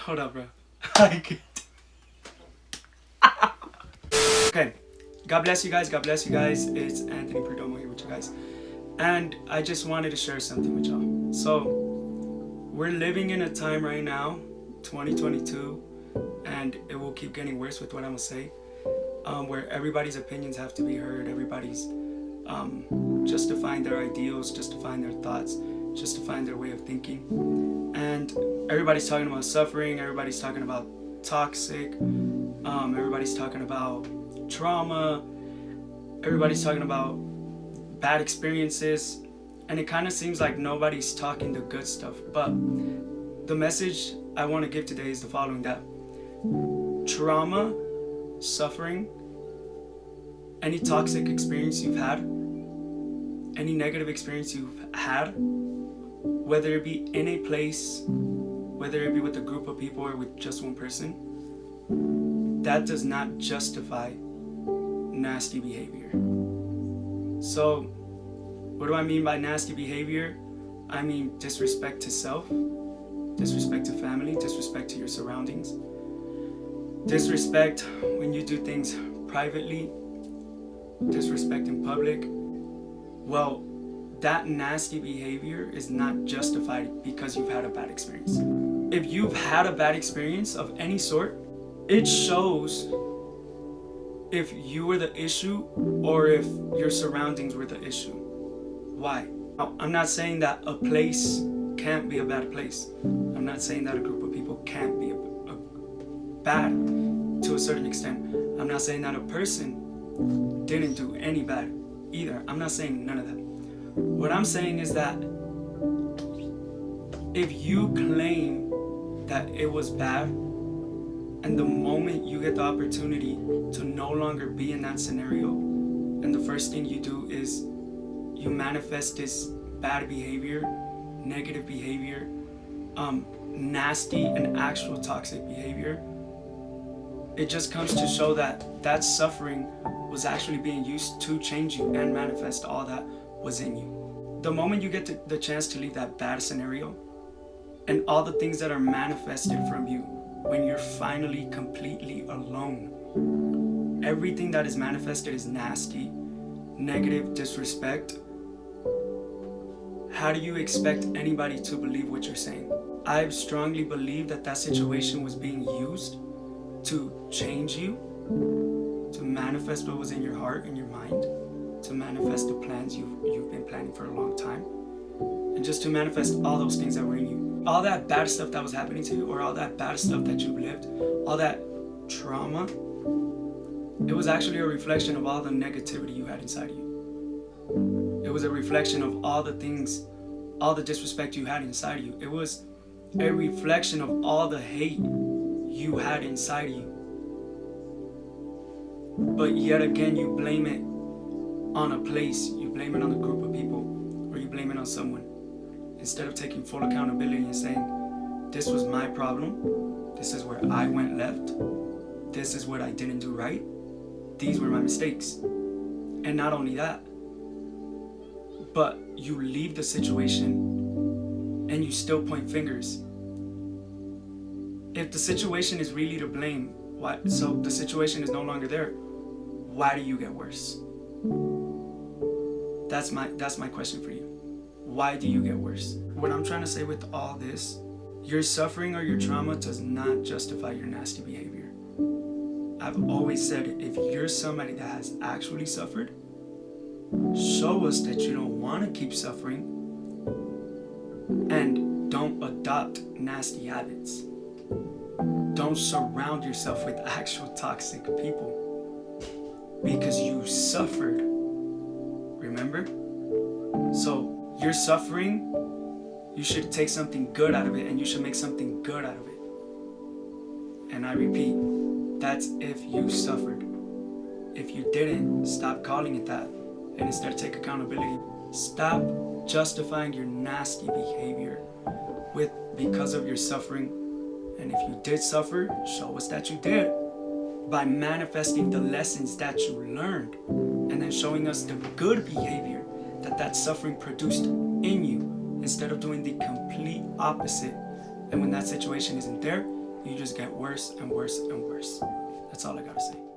Hold up, bro. I can't. Okay. God bless you guys. God bless you guys. It's Anthony Perdomo here with you guys. And I just wanted to share something with y'all. So, we're living in a time right now, 2022, and it will keep getting worse with what I'm going to say, where everybody's opinions have to be heard. Everybody's justifying their ideals, justifying their thoughts, justifying their way of thinking. And everybody's talking about suffering. Everybody's talking about toxic. Everybody's talking about trauma. Everybody's talking about bad experiences, and it kind of seems like nobody's talking the good stuff. But the message I want to give today is the following: that trauma, suffering, any toxic experience you've had, any negative experience you've had, whether it be in a place, whether it be with a group of people or with just one person, that does not justify nasty behavior. So, what do I mean by nasty behavior? I mean disrespect to self, disrespect to family, disrespect to your surroundings, disrespect when you do things privately, disrespect in public. Well, that nasty behavior is not justified because you've had a bad experience. If you've had a bad experience of any sort, it shows if you were the issue or if your surroundings were the issue. Why? Now, I'm not saying that a place can't be a bad place. I'm not saying that a group of people can't be a bad to a certain extent. I'm not saying that a person didn't do any bad either. I'm not saying none of that. What I'm saying is that if you claim that it was bad, and the moment you get the opportunity to no longer be in that scenario, and the first thing you do is you manifest this bad behavior, negative behavior, nasty and actual toxic behavior, it just comes to show that that suffering was actually being used to change you and manifest all that was in you. The moment you get the chance to leave that bad scenario, and all the things that are manifested from you when you're finally completely alone, everything that is manifested is nasty, negative, disrespect. How do you expect anybody to believe what you're saying? I strongly believe that that situation was being used to change you, to manifest what was in your heart and your mind, to manifest the plans you've been planning for a long time, and just to manifest all those things that were in you. All that bad stuff that was happening to you, or all that bad stuff that you've lived, all that trauma, it was actually a reflection of all the negativity you had inside of you. It was a reflection of all the things, all the disrespect you had inside of you. It was a reflection of all the hate you had inside of you. But yet again, you blame it on a place, you blame it on a group of people, or you blame it on someone, instead of taking full accountability and saying, this was my problem, this is where I went left, this is what I didn't do right, these were my mistakes. And not only that, but you leave the situation and you still point fingers. If the situation is really to blame, why? So the situation is no longer there, why do you get worse? That's my question for you. Why do you get worse? What I'm trying to say with all this, your suffering or your trauma does not justify your nasty behavior. I've always said, if you're somebody that has actually suffered, show us that you don't want to keep suffering, and don't adopt nasty habits. Don't surround yourself with actual toxic people because you suffered. Remember? So you're suffering, you should take something good out of it, and you should make something good out of it. And I repeat, that's if you suffered. If you didn't, stop calling it that, and instead take accountability. Stop justifying your nasty behavior because of your suffering. And if you did suffer, show us that you did by manifesting the lessons that you learned, and then showing us the good behavior that suffering produced in you, instead of doing the complete opposite. And when that situation isn't there, you just get worse and worse and worse. That's all I gotta say.